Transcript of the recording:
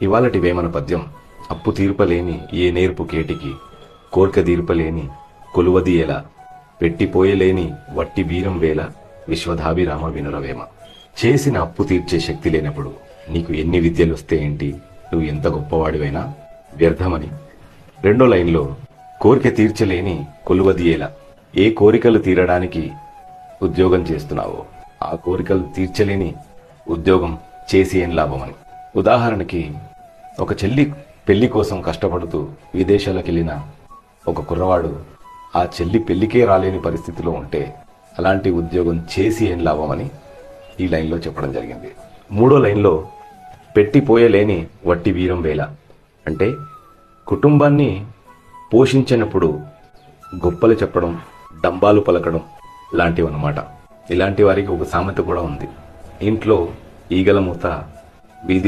ఇవాళటి వేమన పద్యం అప్పు తీర్పలేని ఏ నేర్పు కేటికి కోర్క తీర్పలేని కొలువది ఎలా పెట్టిపోయలేని వట్టి బీరం వేల విశ్వధాభిరామ వినురవేమ. చేసిన అప్పు తీర్చే శక్తి లేనప్పుడు నీకు ఎన్ని విద్యలు వస్తే ఏంటి, నువ్వు ఎంత గొప్పవాడివైనా వ్యర్థమని. రెండో లైన్లో కోరిక తీర్చలేని కొలువది ఎలా, ఏ కోరికలు తీరడానికి ఉద్యోగం చేస్తున్నావో ఆ కోరికలు తీర్చలేని ఉద్యోగం చేసి ఏం లాభమని. ఉదాహరణకి ఒక చెల్లి పెళ్లి కోసం కష్టపడుతూ విదేశాలకు వెళ్ళిన ఒక కుర్రవాడు ఆ చెల్లి పెళ్లికే రాలేని పరిస్థితిలో ఉంటే అలాంటి ఉద్యోగం చేసి ఏం లాభమని ఈ లైన్లో చెప్పడం జరిగింది. మూడో లైన్లో పెట్టిపోయలేని వట్టి వీరం వేల అంటే కుటుంబాన్ని పోషించినప్పుడు గొప్పలు చెప్పడం, డంబాలు పలకడం లాంటివన్నమాట. ఇలాంటి వారికి ఒక సామెత కూడా ఉంది, ఇంట్లో ఈగల మూత